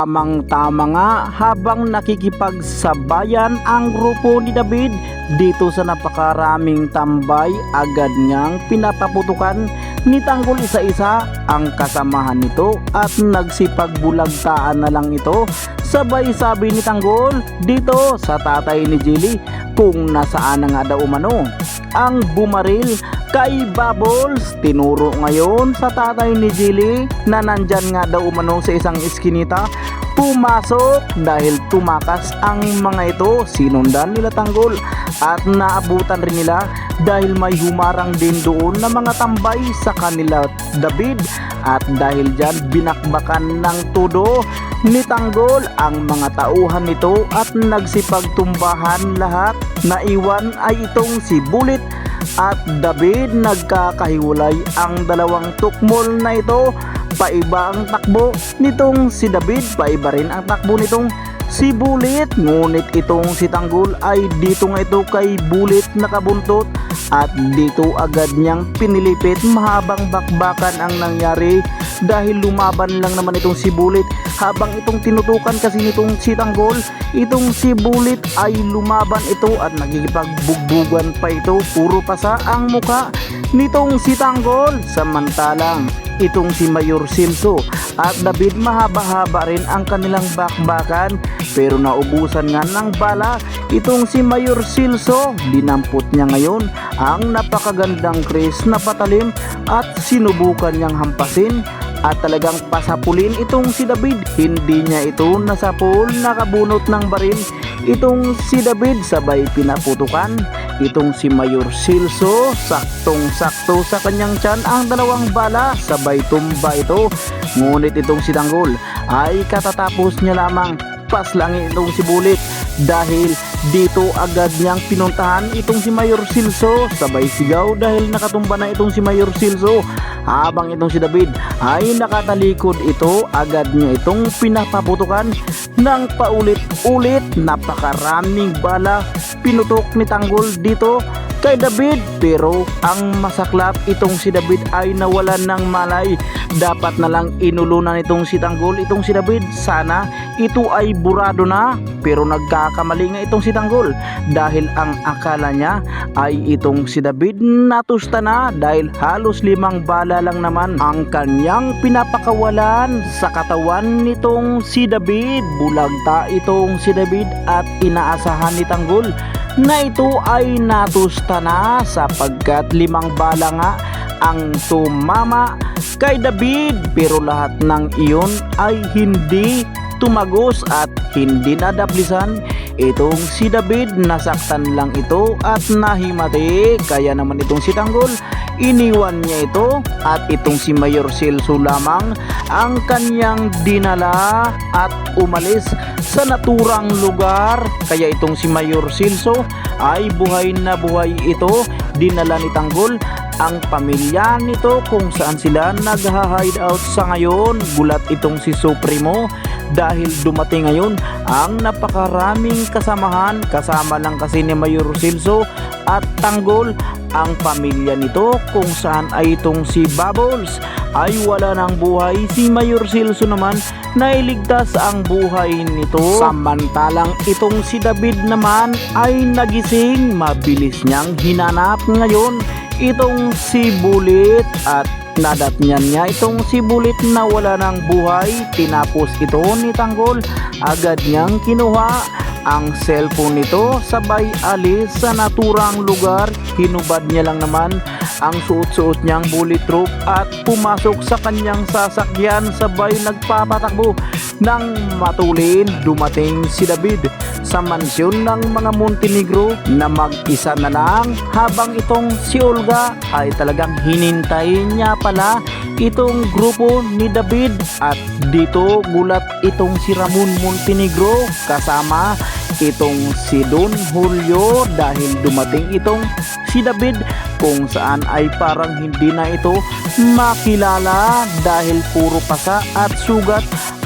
Tamang-tama nga habang nakikipagsabayan ang grupo ni David dito sa napakaraming tambay, agad niyang pinapaputukan ni Tanggol isa-isa ang kasamahan nito at nagsipagbulagtaan na lang ito. Sabay sabi ni Tanggol dito sa tatay ni Jilly kung nasaan na nga daw umano ang bumaril kay Bubbles. Tinuro ngayon sa tatay ni Jilly na nandyan nga daw umano sa isang iskinita. Pumasok dahil tumakas ang mga ito. Sinundan nila Tanggol at naabutan rin nila dahil may humarang din doon na mga tambay sa kanila David. At dahil dyan binakbakan ng todo ni Tanggol ang mga tauhan nito at nagsipagtumbahan lahat. Naiwan ay itong si Bullet at David. Nagkakahiwalay ang dalawang tukmol na ito. Paiba ang takbo nitong si David, paiba rin ang takbo nitong si Bullet. Ngunit itong si Tanggol ay dito nga ito kay Bullet nakabuntot at dito agad niyang pinilipit. Mahabang bakbakan ang nangyari dahil lumaban lang naman itong si Bullet. Habang itong tinutukan kasi nitong si Tanggol, itong si Bullet ay lumaban ito at nagigipagbugbugan pa ito. Puro pasa ang muka nitong si Tanggol. Samantalang itong si Mayor Silso at David mahaba-haba rin ang kanilang bakbakan, pero naubusan nga ng bala itong si Mayor Silso. Dinampot niya ngayon ang napakagandang Chris na patalim at sinubukan niyang hampasin at talagang pasapulin itong si David. Hindi niya ito nasapul, nakabunot ng baril itong si David. Sabay pinaputukan itong si Mayor Silso. Saktong-sakto sa kanyang tiyan ang dalawang bala. Sabay tumba ito. Ngunit itong si Tanggol ay katatapos niya lamang paslangin itong si Bullet dahil dito agad niyang pinuntahan itong si Mayor Silso. Sabay sigaw dahil nakatumba na itong si Mayor Silso. Habang itong si David ay nakatalikod ito, agad niya itong pinapaputukan ng paulit-ulit. Napakaraming bala pinutok ni Tanggol dito kay David, pero ang masaklap itong si David ay nawalan ng malay. Dapat na lang inulunan itong si Tanggol itong si David. Sana ito ay burado na, pero nagkakamali nga itong si Tanggol dahil ang akala niya ay itong si David natusta na dahil halos 5 bala lang naman ang kanyang pinapakawalan sa katawan nitong si David. Bulagta itong si David at inaasahan ni Tanggol na ito ay natusta na sapagkat 5 bala nga ang tumama kay David, pero lahat ng iyon ay hindi tumagos at hindi nadaplisan itong si David. Nasaktan lang ito at nahimati. Kaya naman itong si Tanggol iniwan niya ito at itong si Mayor Silso lamang ang kanyang dinala at umalis sa naturang lugar. Kaya itong si Mayor Silso ay buhay na buhay ito. Dinala ni Tanggol ang pamilya nito kung saan sila nagha-hideout sa ngayon. Gulat itong si Supremo dahil dumating ngayon ang napakaraming kasamahan. Kasama lang kasi ni Mayor Silso at Tanggol ang pamilya nito kung saan ay itong si Bubbles ay wala ng buhay. Si Mayor Silso naman nailigtas ang buhay nito. Samantalang itong si David naman ay nagising. Mabilis niyang hinanap ngayon itong si Bullet at nadatnyan niya itong si Bullet na wala ng buhay. Tinapos ito ni Tanggol. Agad niyang kinuha ang cellphone nito, sabay alis sa naturang lugar. Hinubad niya lang naman ang suot-suot niyang bulletproof at pumasok sa kanyang sasakyan. Sabay nagpapatakbo ng matulin. Dumating si David sa mansyon ng mga Montenegro na mag-isa na lang, habang itong si Olga ay talagang hinintay niya pala itong grupo ni David. At dito gulat itong si Ramon Montenegro kasama itong si Don Julio dahil dumating itong si David kung saan ay parang hindi na ito makilala dahil puro pasa at sugat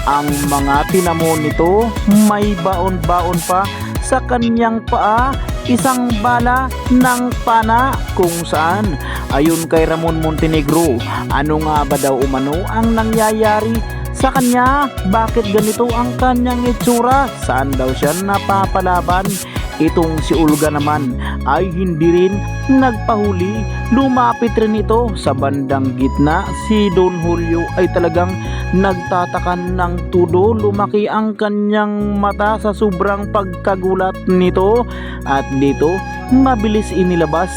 ang mga tinamo nito. May baon-baon pa sa kanyang paa, isang bala ng pana kung saan ayon kay Ramon Montenegro, ano nga ba daw umano ang nangyayari sa kanya. Bakit ganito ang kanyang itsura? Saan daw siya napapalaban? Itong si Olga naman ay hindi rin nagpahuli. Lumapit rin ito sa bandang gitna. Si Don Julio ay talagang nagtatakan ng todo. Lumaki ang kanyang mata sa sobrang pagkagulat nito. At dito mabilis inilabas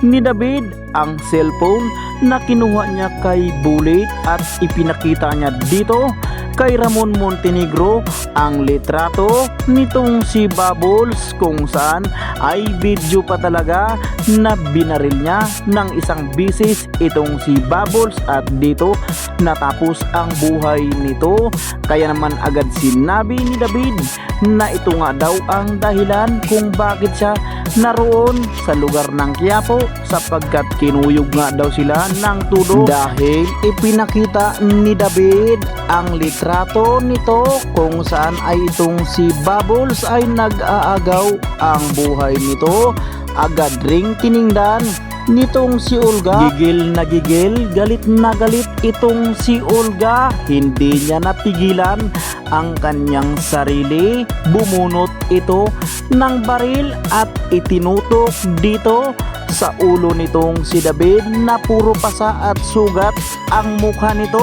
ni David ang cellphone na kinuha niya kay Bullet at ipinakita niya dito kay Ramon Montenegro ang litrato nitong si Bubbles, kung saan ay video pa talaga na binaril niya ng isang bisis itong si Bubbles, at dito natapos ang buhay nito. Kaya naman agad sinabi ni David na ito nga daw ang dahilan kung bakit siya naroon sa lugar ng Quiapo, sapagkat kinuyog nga daw sila ng todo dahil ipinakita ni David ang litrato nito kung saan ay itong si Bubbles ay nag-aagaw ang buhay nito. Agad ring tiningdan nitong si Olga. Gigil na gigil, galit na galit itong si Olga. Hindi niya napigilan ang kanyang sarili. Bumunot ito ng baril at itinutok dito sa ulo nitong si David na puro pasa at sugat ang mukha nito.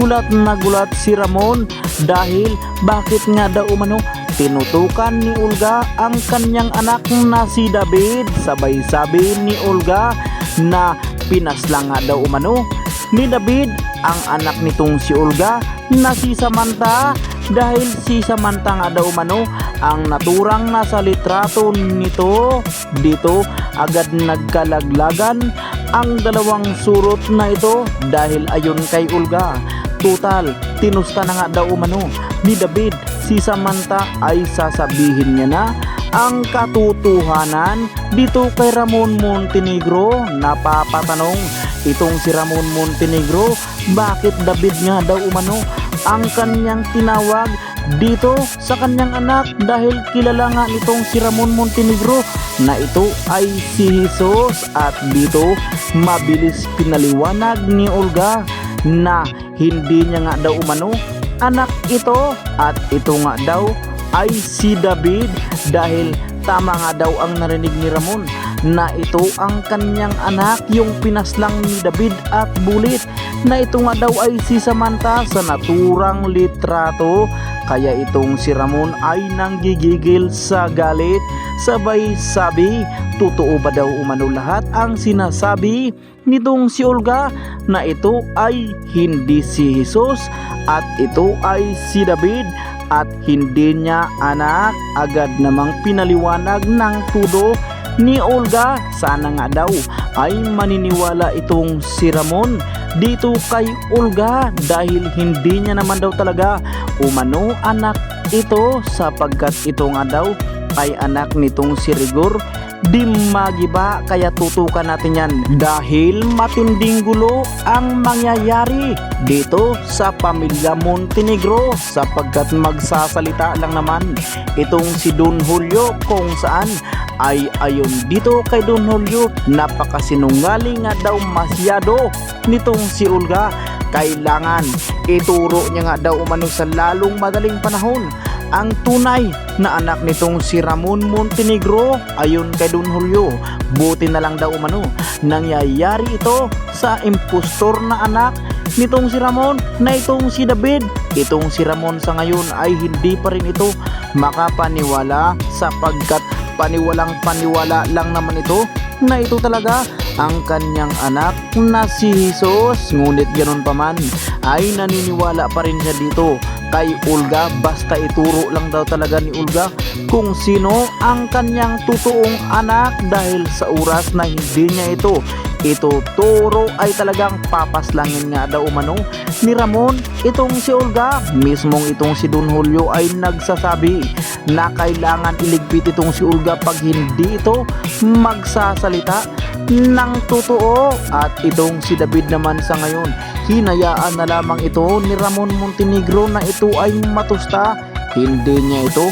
Gulat na gulat si Ramon dahil bakit nga daw umano tinutukan ni Olga ang kanyang anak na si David. Sabay sabi ni Olga na pinaslang nga daw umano ni David ang anak nitong si Olga na si Samantha, dahil si Samantha nga daw umano ang naturang nasa litrato nito. Dito agad nagkalaglagan ang dalawang surot na ito dahil ayon kay Olga, total tinusta na nga daw umano ni David si Samantha ay sasabihin niya na ang katotohanan. Dito kay Ramon Montenegro napapatanong itong si Ramon Montenegro, bakit David nga daw umano ang kanyang tinawag dito sa kanyang anak, dahil kilala nga nitong si Ramon Montenegro na ito ay si Jesus. At dito mabilis pinaliwanag ni Olga na hindi niya nga daw umano anak ito, at ito nga daw ay si David, dahil tama nga daw ang narinig ni Ramon na ito ang kanyang anak, yung pinaslang ni David at Bullet, na ito nga daw ay si Samantha sa naturang litrato. Kaya itong si Ramon ay nanggigigil sa galit. Sabay sabi, totoo ba daw umano lahat ang sinasabi nitong si Olga na ito ay hindi si Jesus at ito ay si David at hindi niya anak? Agad namang pinaliwanag ng todo ni Olga. Sana nga daw ay maniniwala itong si Ramon dito kay Olga, dahil hindi niya naman daw talaga umano anak ito, sapagkat ito nga daw ay anak nitong si Rigor di Magiba. Kaya tutukan natin yan dahil matinding gulo ang mangyayari dito sa pamilya Montenegro, sapagkat magsasalita lang naman itong si Don Julio, kung saan ay ayon dito kay Don Julio, napakasinungaling nga daw masyado nitong si Olga. Kailangan ituro niya nga daw umano sa lalong madaling panahon ang tunay na anak nitong si Ramon Montenegro ayon kay Don Julio. Buti na lang daw umano nangyayari ito sa impostor na anak nitong si Ramon na itong si David. Itong si Ramon sa ngayon ay hindi pa rin ito makapaniwala, sapagkat paniwalang paniwala lang naman ito na ito talaga ang kanyang anak na si Jesus. Ngunit ganun pa man ay naniniwala pa rin siya dito kay Olga, basta ituro lang daw talaga ni Olga kung sino ang kanyang totoong anak, dahil sa oras na hindi niya ito ituturo ay talagang papaslangin nga daw umano ni Ramon itong si Olga. Mismong itong si Don Julio ay nagsasabi na kailangan iligpit itong si Olga pag hindi ito magsasalita ng totoo. At itong si David naman sa ngayon, hinayaan na lamang ito ni Ramon Montenegro na ito ay matusta. Hindi niya ito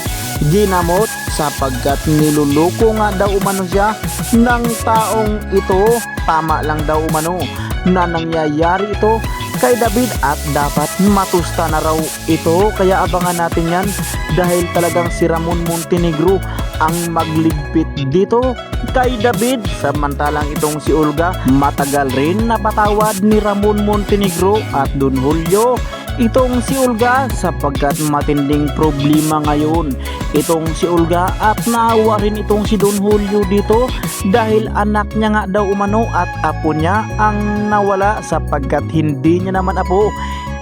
ginamot, sapagkat niluloko nga daw umano siya ng taong ito. Tama lang daw umano na nangyayari ito kay David at dapat matusta na raw ito, kaya abangan natin yan dahil talagang si Ramon Montenegro ang magligpit dito kay David. Samantalang itong si Olga, matagal rin napatawad ni Ramon Montenegro at Don Julio itong si Olga sapagkat matinding problema ngayon itong si Olga at naawa rin itong si Don Julio dito dahil anak niya nga daw umano at apo niya ang nawala sapagkat hindi niya naman apo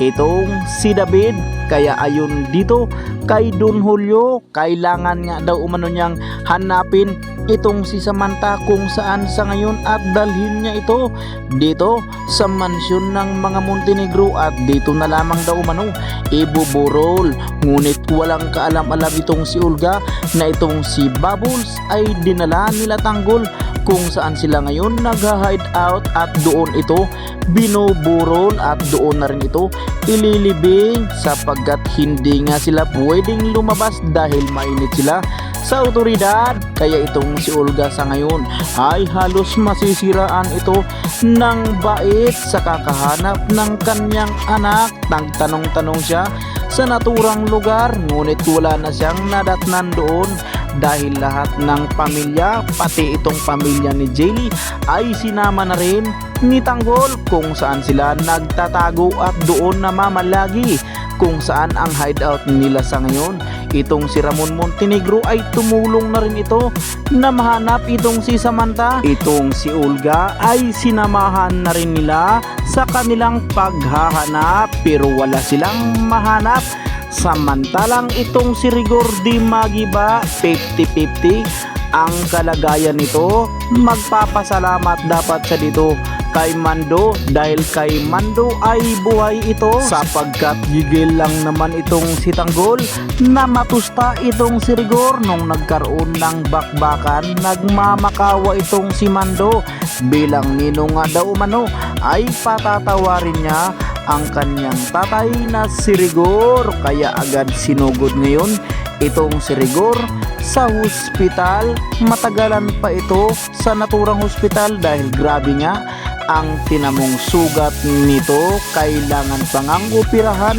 itong si David. Kaya ayon dito kay Don Julio, kailangan nga daw umano niyang hanapin itong si Samantha kung saan sa ngayon at dalhin niya ito dito sa mansyon ng mga Montenegro at dito na lamang daw umano ibuburol. Ngunit walang kaalam-alam itong si Olga na itong si Bubbles ay dinala nila Tanggol kung saan sila ngayon nag-hide out at doon ito binuburol at doon na rin ito ililibing sapagkat hindi nga sila pwedeng lumabas dahil mainit sila sa otoridad. Kaya itong si Olga sa ngayon ay halos masisiraan ito ng bait sa kakahanap ng kanyang anak. Nagtanong-tanong siya sa naturang lugar ngunit wala na siyang nadatnan doon dahil lahat ng pamilya pati itong pamilya ni Jaylee ay sinama na rin ni Tanggol kung saan sila nagtatago at doon namamalagi kung saan ang hideout nila sa ngayon. Itong si Ramon Montenegro ay tumulong na rin ito na mahanap itong si Samantha. Itong si Olga ay sinamahan na rin nila sa kanilang paghahanap pero wala silang mahanap. Samantalang itong si Rigor Di Magiba 50-50 ang kalagayan nito. Magpapasalamat dapat siya dito kay Mando dahil kay Mando ay buhay ito sapagkat gigil lang naman itong si Tanggol na matusta itong si Rigor nung nagkaroon ng bakbakan. Nagmamakawa itong si Mando bilang ninong nga daw umano ay patatawarin niya ang kanyang tatay na si Rigor, kaya agad sinugod ngayon itong si Rigor sa hospital. Matagalan pa ito sa naturang hospital dahil grabe nga ang tinamong sugat nito. Kailangan pang ang operahan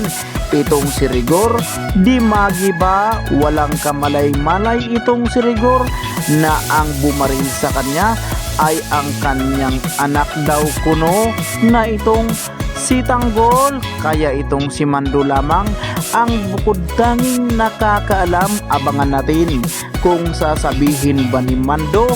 itong si Rigor Di Magiba. Walang kamalay-malay itong si Rigor na ang bumaril sa kanya ay ang kanyang anak daw kuno na itong si Tanggol. Kaya itong si Mando lamang ang bukod tanging nakakaalam. Abangan natin kung sasabihin ba ni Mando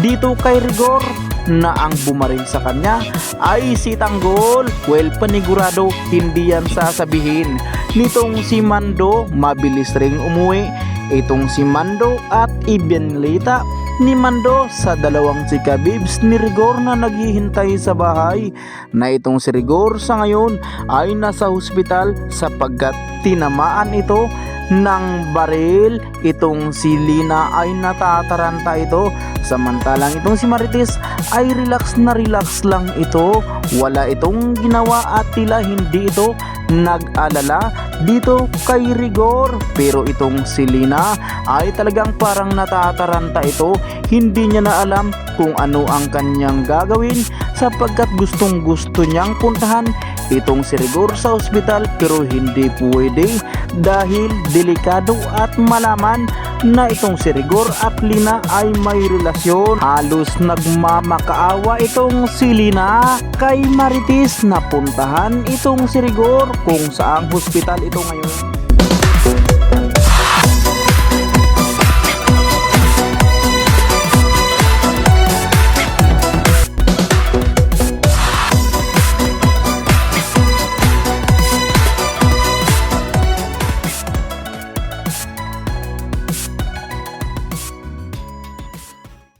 dito kay Rigor na ang bumaril sa kanya ay si Tanggol. Well, panigurado hindi yan sasabihin nitong si Mando. Mabilis ring umuwi itong si Mando at ibinlita ni Mando sa dalawang chika-bibs ni Rigor na naghihintay sa bahay na itong si Rigor sa ngayon ay nasa hospital sapagkat tinamaan ito ng baril. Itong si Lina ay natataranta ito samantalang itong si Marites ay relax na relax lang ito. Wala itong ginawa at tila hindi ito nag-alala dito kay Rigor. Pero itong si Lina ay talagang parang natataranta ito. Hindi niya na alam kung ano ang kanyang gagawin sapagkat gustong gusto niyang puntahan itong si Rigor sa ospital pero hindi pwede dahil delikado at malaman na itong si Rigor at Lina ay may relasyon. Halos nagmamakaawa itong si Lina kay Marites na puntahan itong si Rigor kung saang hospital ito ngayon.